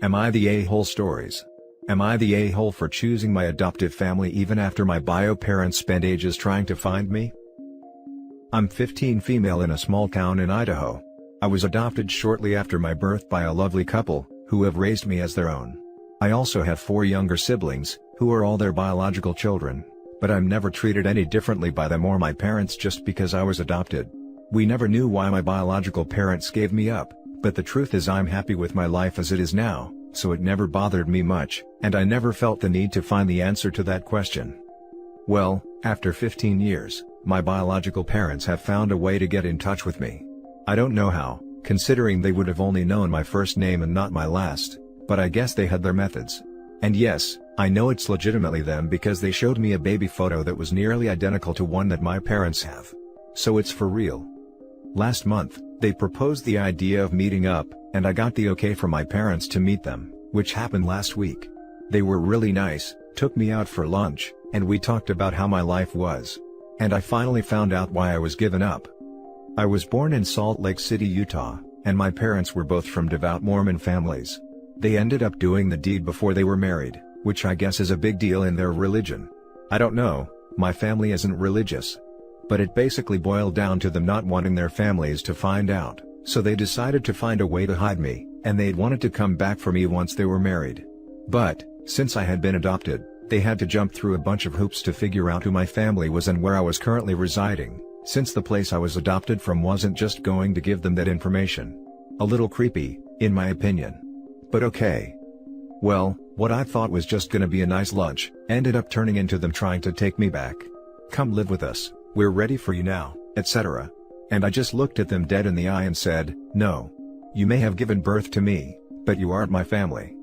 Am I the a-hole stories? Am I the a-hole for choosing my adoptive family even after my bio parents spent ages trying to find me? I'm 15, female in a small town in Idaho. I was adopted shortly after my birth by a lovely couple, who have raised me as their own. I also have 4 younger siblings, who are all their biological children, but I'm never treated any differently by them or my parents just because I was adopted. We never knew why my biological parents gave me up, but the truth is I'm happy with my life as it is now, so it never bothered me much, and I never felt the need to find the answer to that question. Well, after 15 years, my biological parents have found a way to get in touch with me. I don't know how, considering they would have only known my first name and not my last, but I guess they had their methods. And yes, I know it's legitimately them because they showed me a baby photo that was nearly identical to one that my parents have. So it's for real. Last month, they proposed the idea of meeting up, and I got the okay from my parents to meet them, which happened last week. They were really nice, took me out for lunch, and we talked about how my life was. And I finally found out why I was given up. I was born in Salt Lake City, Utah, and my parents were both from devout Mormon families. They ended up doing the deed before they were married, which I guess is a big deal in their religion. I don't know, my family isn't religious. But it basically boiled down to them not wanting their families to find out, so they decided to find a way to hide me, and they'd wanted to come back for me once they were married. But, since I had been adopted, they had to jump through a bunch of hoops to figure out who my family was and where I was currently residing, since the place I was adopted from wasn't just going to give them that information. A little creepy, in my opinion. But okay. Well, what I thought was just gonna be a nice lunch, ended up turning into them trying to take me back. Come live with us, we're ready for you now, etc. And I just looked at them dead in the eye and said, no. You may have given birth to me, but you aren't my family.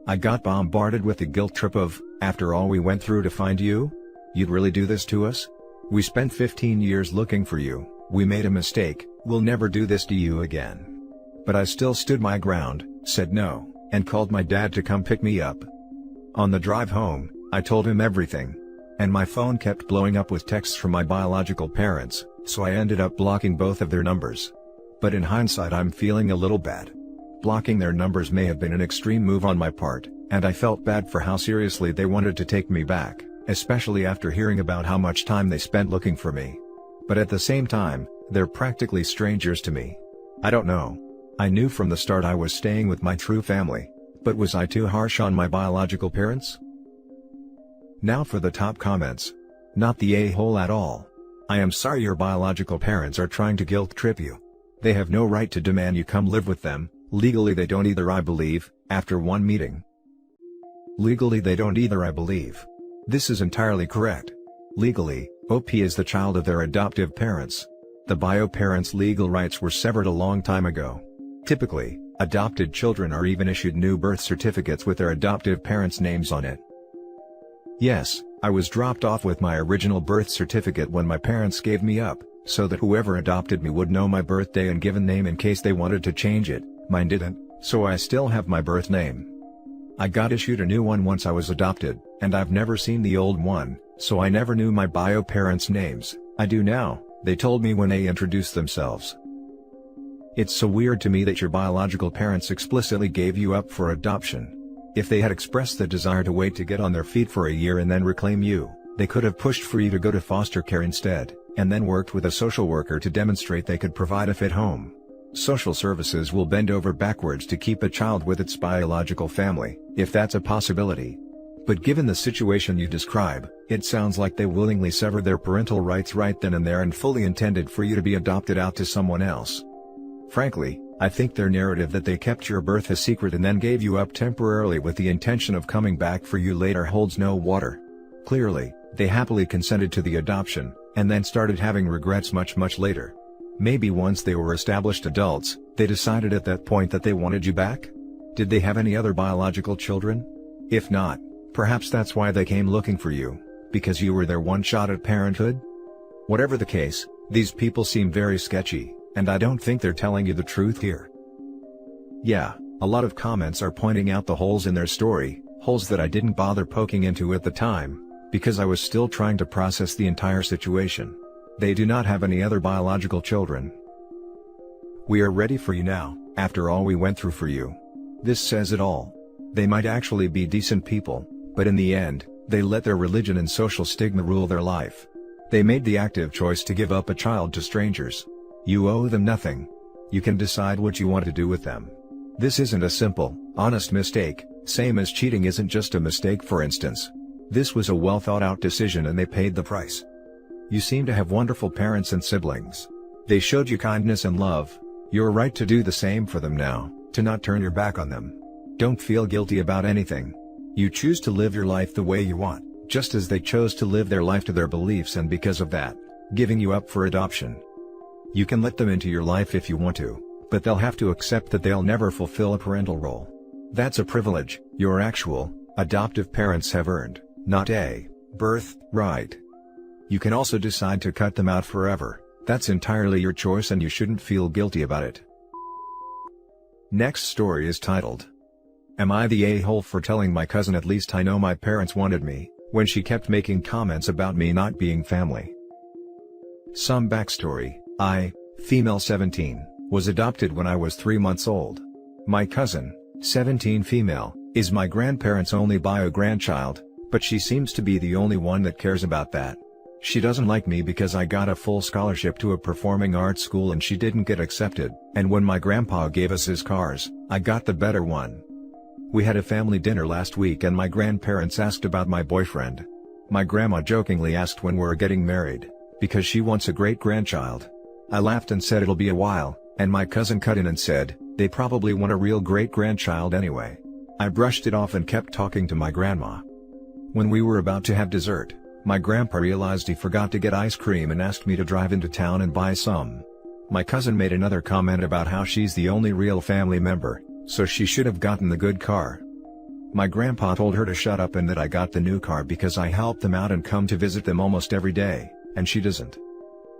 I got bombarded with the guilt trip of, after all we went through to find you? You'd really do this to us? We spent 15 years looking for you, we made a mistake, we'll never do this to you again. But I still stood my ground, said no, and called my dad to come pick me up. On the drive home, I told him everything. And my phone kept blowing up with texts from my biological parents, so I ended up blocking both of their numbers. But in hindsight I'm feeling a little bad. Blocking their numbers may have been an extreme move on my part, and I felt bad for how seriously they wanted to take me back, especially after hearing about how much time they spent looking for me. But at the same time, they're practically strangers to me. I don't know. I knew from the start I was staying with my true family, but was I too harsh on my biological parents? Now for the top comments. Not the a-hole at all. I am sorry your biological parents are trying to guilt trip you. They have no right to demand you come live with them, legally they don't either I believe, after one meeting. Legally they don't either I believe. This is entirely correct. Legally, OP is the child of their adoptive parents. The bio parents' legal rights were severed a long time ago. Typically, adopted children are even issued new birth certificates with their adoptive parents' names on it. Yes, I was dropped off with my original birth certificate when my parents gave me up, so that whoever adopted me would know my birthday and given name in case they wanted to change it. Mine didn't, so I still have my birth name. I got issued a new one once I was adopted, and I've never seen the old one, so I never knew my bio parents' names. I do now, they told me when they introduced themselves. It's so weird to me that your biological parents explicitly gave you up for adoption. If they had expressed the desire to wait to get on their feet for a year and then reclaim you, they could have pushed for you to go to foster care instead, and then worked with a social worker to demonstrate they could provide a fit home. Social services will bend over backwards to keep a child with its biological family, if that's a possibility. But given the situation you describe, it sounds like they willingly severed their parental rights right then and there and fully intended for you to be adopted out to someone else. Frankly, I think their narrative that they kept your birth a secret and then gave you up temporarily with the intention of coming back for you later holds no water. Clearly, they happily consented to the adoption, and then started having regrets much later. Maybe once they were established adults, they decided at that point that they wanted you back? Did they have any other biological children? If not, perhaps that's why they came looking for you, because you were their one shot at parenthood? Whatever the case, these people seem very sketchy, and I don't think they're telling you the truth here. Yeah, a lot of comments are pointing out the holes in their story, holes that I didn't bother poking into at the time, because I was still trying to process the entire situation. They do not have any other biological children. We are ready for you now, after all we went through for you. This says it all. They might actually be decent people, but in the end, they let their religion and social stigma rule their life. They made the active choice to give up a child to strangers. You owe them nothing. You can decide what you want to do with them. This isn't a simple, honest mistake, same as cheating isn't just a mistake for instance. This was a well thought out decision and they paid the price. You seem to have wonderful parents and siblings. They showed you kindness and love. You're right to do the same for them now, to not turn your back on them. Don't feel guilty about anything. You choose to live your life the way you want, just as they chose to live their life to their beliefs, and because of that, giving you up for adoption. You can let them into your life if you want to, but they'll have to accept that they'll never fulfill a parental role. That's a privilege your actual, adoptive parents have earned, not a birthright. You can also decide to cut them out forever. That's entirely your choice and you shouldn't feel guilty about it. Next story is titled, "Am I the a-hole for telling my cousin at least I know my parents wanted me, when she kept making comments about me not being family?" Some backstory: I, female 17, was adopted when I was 3 months old. My cousin, 17 female, is my grandparents' only bio-grandchild, but she seems to be the only one that cares about that. She doesn't like me because I got a full scholarship to a performing arts school and she didn't get accepted, and when my grandpa gave us his cars, I got the better one. We had a family dinner last week and my grandparents asked about my boyfriend. My grandma jokingly asked when we're getting married, because she wants a great-grandchild. I laughed and said it'll be a while, and my cousin cut in and said, they probably want a real great-grandchild anyway. I brushed it off and kept talking to my grandma. When we were about to have dessert, my grandpa realized he forgot to get ice cream and asked me to drive into town and buy some. My cousin made another comment about how she's the only real family member, so she should have gotten the good car. My grandpa told her to shut up and that I got the new car because I helped them out and come to visit them almost every day, and she doesn't.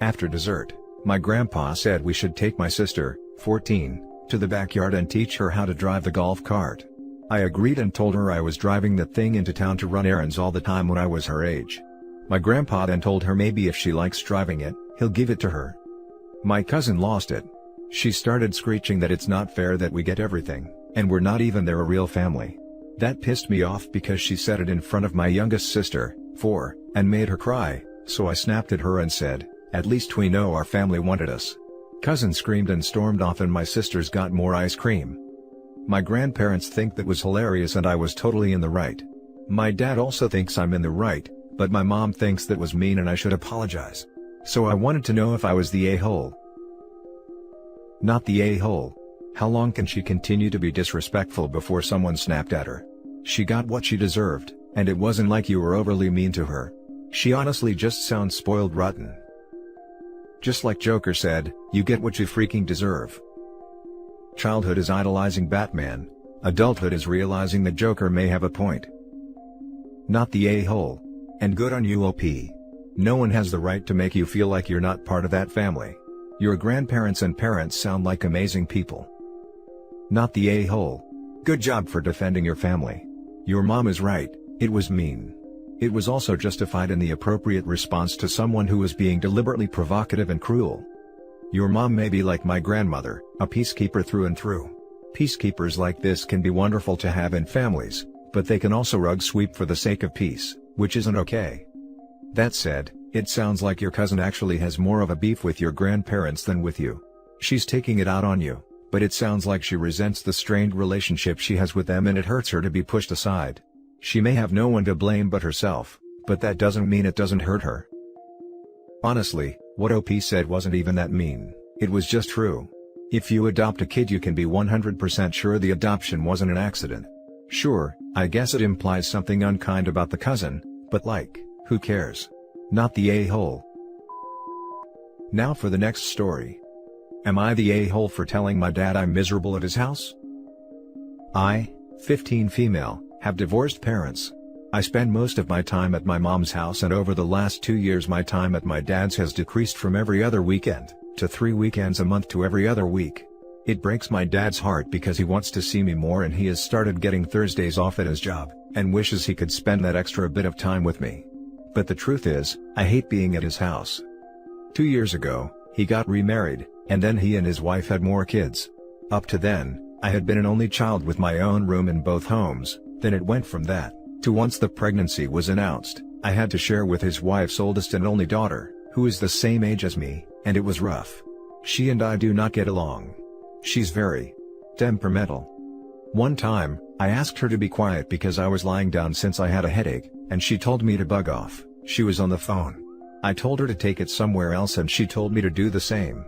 After dessert, my grandpa said we should take my sister, 14, to the backyard and teach her how to drive the golf cart. I agreed and told her I was driving that thing into town to run errands all the time when I was her age. My grandpa then told her maybe if she likes driving it, he'll give it to her. My cousin lost it. She started screeching that it's not fair that we get everything, and we're not even their real family. That pissed me off because she said it in front of my youngest sister, 4, and made her cry, so I snapped at her and said, at least we know our family wanted us. Cousin screamed and stormed off and my sisters got more ice cream. My grandparents think that was hilarious and I was totally in the right. My dad also thinks I'm in the right, but my mom thinks that was mean and I should apologize. So I wanted to know if I was the a-hole. Not the a-hole. How long can she continue to be disrespectful before someone snapped at her? She got what she deserved, and it wasn't like you were overly mean to her. She honestly just sounds spoiled rotten. Just like Joker said, you get what you freaking deserve. Childhood is idolizing Batman, adulthood is realizing the Joker may have a point. Not the a-hole. And good on you, OP. No one has the right to make you feel like you're not part of that family. Your grandparents and parents sound like amazing people. Not the a-hole. Good job for defending your family. Your mom is right, it was mean. It was also justified in the appropriate response to someone who was being deliberately provocative and cruel. Your mom may be like my grandmother, a peacekeeper through and through. Peacekeepers like this can be wonderful to have in families, but they can also rug sweep for the sake of peace, which isn't okay. That said, it sounds like your cousin actually has more of a beef with your grandparents than with you. She's taking it out on you, but it sounds like she resents the strained relationship she has with them and it hurts her to be pushed aside. She may have no one to blame but herself, but that doesn't mean it doesn't hurt her. Honestly, what OP said wasn't even that mean, it was just true. If you adopt a kid you can be 100% sure the adoption wasn't an accident. Sure, I guess it implies something unkind about the cousin, but like, who cares? Not the a-hole. Now for the next story. Am I the a-hole for telling my dad I'm miserable at his house? I, 15 female, have divorced parents. I spend most of my time at my mom's house and over the last 2 years my time at my dad's has decreased from every other weekend, to 3 weekends a month to every other week. It breaks my dad's heart because he wants to see me more and he has started getting Thursdays off at his job, and wishes he could spend that extra bit of time with me. But the truth is, I hate being at his house. 2 years ago, he got remarried, and then he and his wife had more kids. Up to then, I had been an only child with my own room in both homes, then it went from that, to once the pregnancy was announced, I had to share with his wife's oldest and only daughter, who is the same age as me, and it was rough. She and I do not get along. She's very temperamental. One time, I asked her to be quiet because I was lying down since I had a headache, and she told me to bug off. She was on the phone. I told her to take it somewhere else and she told me to do the same.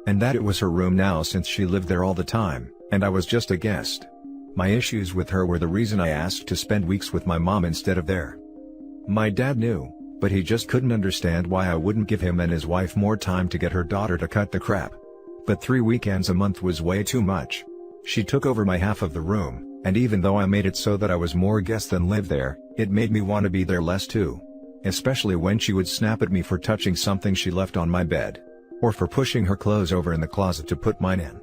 And that it was her room now since she lived there all the time, and I was just a guest. My issues with her were the reason I asked to spend weeks with my mom instead of there. My dad knew, but he just couldn't understand why I wouldn't give him and his wife more time to get her daughter to cut the crap. But 3 weekends a month was way too much. She took over my half of the room, and even though I made it so that I was more guest than live there, it made me want to be there less too. Especially when she would snap at me for touching something she left on my bed. Or for pushing her clothes over in the closet to put mine in.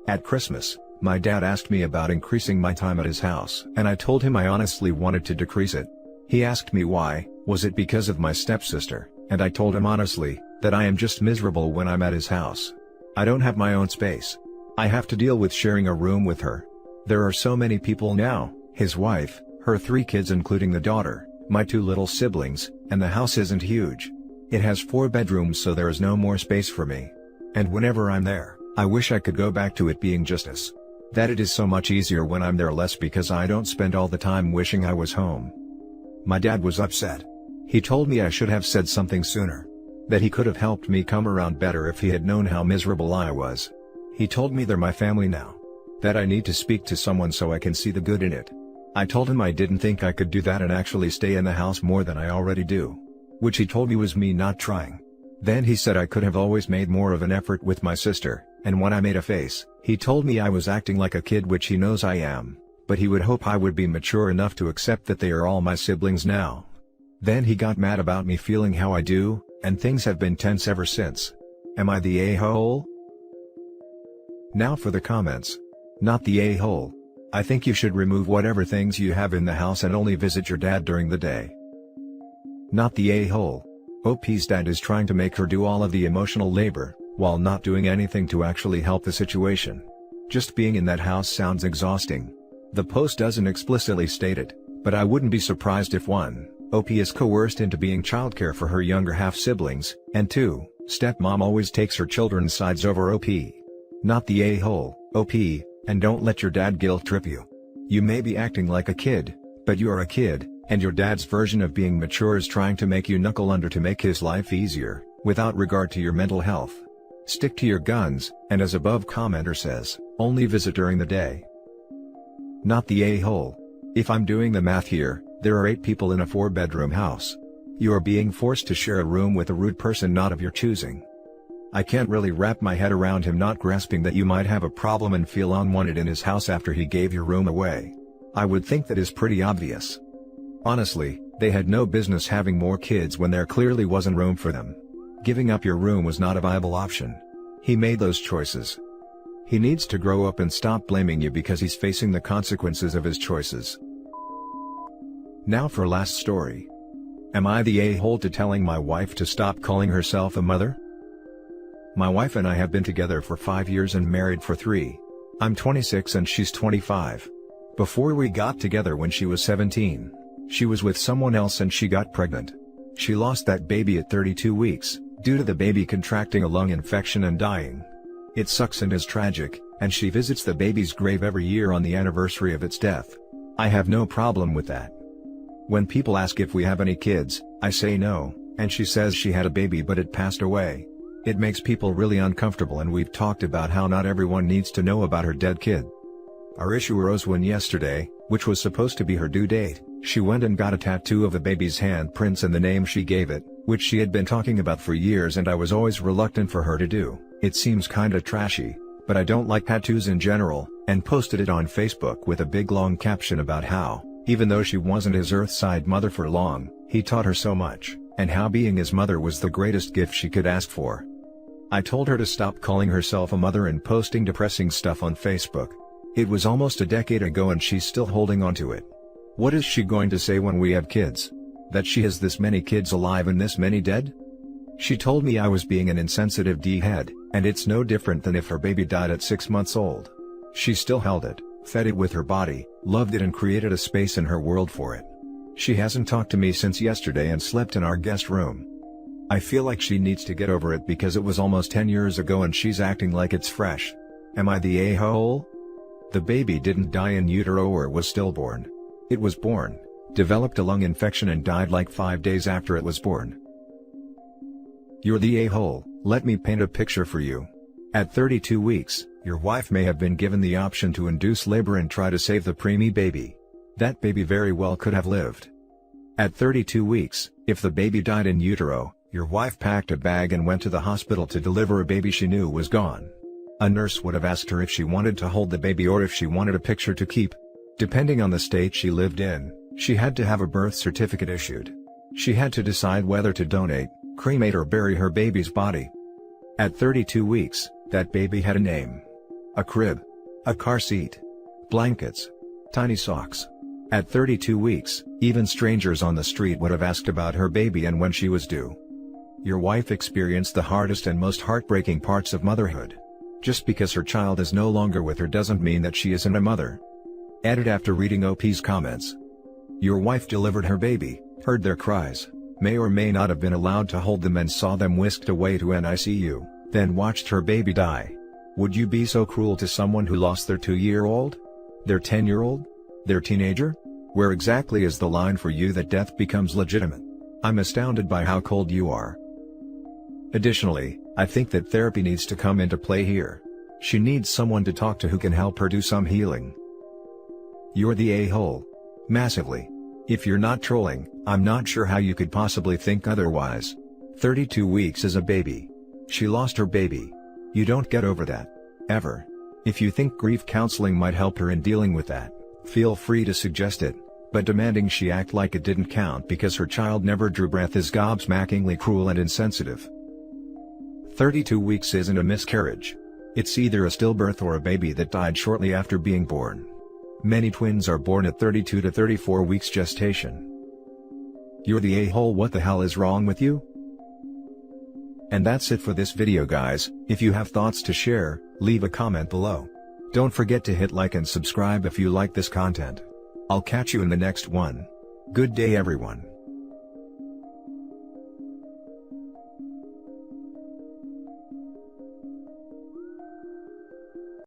At Christmas, my dad asked me about increasing my time at his house, and I told him I honestly wanted to decrease it. He asked me why, was it because of my stepsister, and I told him honestly, that I am just miserable when I'm at his house. I don't have my own space. I have to deal with sharing a room with her. There are so many people now, his wife, her 3 kids including the daughter, my 2 little siblings, and the house isn't huge. It has 4 bedrooms so there is no more space for me. And whenever I'm there, I wish I could go back to it being just as. That it is so much easier when I'm there less because I don't spend all the time wishing I was home. My dad was upset. He told me I should have said something sooner. That he could have helped me come around better if he had known how miserable I was. He told me they're my family now. That I need to speak to someone so I can see the good in it. I told him I didn't think I could do that and actually stay in the house more than I already do. Which he told me was me not trying. Then he said I could have always made more of an effort with my sister, and when I made a face, he told me I was acting like a kid, which he knows I am, but he would hope I would be mature enough to accept that they are all my siblings now. Then he got mad about me feeling how I do, and things have been tense ever since. Am I the a-hole? Now for the comments. Not the a-hole. I think you should remove whatever things you have in the house and only visit your dad during the day. Not the a-hole. OP's dad is trying to make her do all of the emotional labor, while not doing anything to actually help the situation. Just being in that house sounds exhausting. The post doesn't explicitly state it, but I wouldn't be surprised if 1, OP is coerced into being childcare for her younger half-siblings, and 2, stepmom always takes her children's sides over OP. Not the a-hole, OP, and don't let your dad guilt trip you. You may be acting like a kid, but you are a kid, and your dad's version of being mature is trying to make you knuckle under to make his life easier, without regard to your mental health. Stick to your guns, and as above commenter says, only visit during the day. Not the a-hole. If I'm doing the math here, there are 8 people in a 4-bedroom house. You are being forced to share a room with a rude person not of your choosing. I can't really wrap my head around him not grasping that you might have a problem and feel unwanted in his house after he gave your room away. I would think that is pretty obvious. Honestly, they had no business having more kids when there clearly wasn't room for them. Giving up your room was not a viable option. He made those choices. He needs to grow up and stop blaming you because he's facing the consequences of his choices. Now for last story. Am I the a-hole to telling my wife to stop calling herself a mother? My wife and I have been together for 5 years and married for 3. I'm 26 and she's 25. Before we got together when she was 17, she was with someone else and she got pregnant. She lost that baby at 32 weeks, due to the baby contracting a lung infection and dying. It sucks and is tragic, and she visits the baby's grave every year on the anniversary of its death. I have no problem with that. When people ask if we have any kids, I say no, and she says she had a baby but it passed away. It makes people really uncomfortable, and we've talked about how not everyone needs to know about her dead kid. Our issue arose when yesterday, which was supposed to be her due date, she went and got a tattoo of the baby's handprints and the name she gave it, which she had been talking about for years and I was always reluctant for her to do. It seems kinda trashy, but I don't like tattoos in general, and posted it on Facebook with a big long caption about how, even though she wasn't his earthside mother for long, he taught her so much, and how being his mother was the greatest gift she could ask for. I told her to stop calling herself a mother and posting depressing stuff on Facebook. It was almost a decade ago and she's still holding on to it. What is she going to say when we have kids? That she has this many kids alive and this many dead? She told me I was being an insensitive d-head, and it's no different than if her baby died at 6 months old. She still held it, fed it with her body, loved it and created a space in her world for it. She hasn't talked to me since yesterday and slept in our guest room. I feel like she needs to get over it because it was almost 10 years ago and she's acting like it's fresh. Am I the a-hole? The baby didn't die in utero or was stillborn. It was born, developed a lung infection and died like 5 days after it was born. You're the a-hole. Let me paint a picture for you. At 32 weeks, your wife may have been given the option to induce labor and try to save the preemie baby. That baby very well could have lived. At 32 weeks, if the baby died in utero, your wife packed a bag and went to the hospital to deliver a baby she knew was gone. A nurse would have asked her if she wanted to hold the baby or if she wanted a picture to keep. Depending on the state she lived in, she had to have a birth certificate issued. She had to decide whether to donate, cremate or bury her baby's body. At 32 weeks, that baby had a name. A crib. A car seat. Blankets. Tiny socks. At 32 weeks, even strangers on the street would have asked about her baby and when she was due. Your wife experienced the hardest and most heartbreaking parts of motherhood. Just because her child is no longer with her doesn't mean that she isn't a mother. Edit after reading OP's comments. Your wife delivered her baby, heard their cries, may or may not have been allowed to hold them and saw them whisked away to NICU, then watched her baby die. Would you be so cruel to someone who lost their 2-year-old? Their 10-year-old? Their teenager? Where exactly is the line for you that death becomes legitimate? I'm astounded by how cold you are. Additionally, I think that therapy needs to come into play here. She needs someone to talk to who can help her do some healing. You're the a-hole. Massively. If you're not trolling, I'm not sure how you could possibly think otherwise. 32 weeks is a baby. She lost her baby. You don't get over that. Ever. If you think grief counseling might help her in dealing with that, feel free to suggest it, but demanding she act like it didn't count because her child never drew breath is gobsmackingly cruel and insensitive. 32 weeks isn't a miscarriage. It's either a stillbirth or a baby that died shortly after being born. Many twins are born at 32 to 34 weeks gestation. You're the a-hole. What the hell is wrong with you? And that's it for this video, guys. If you have thoughts to share, leave a comment below. Don't forget to hit like and subscribe if you like this content. I'll catch you in the next one. Good day everyone.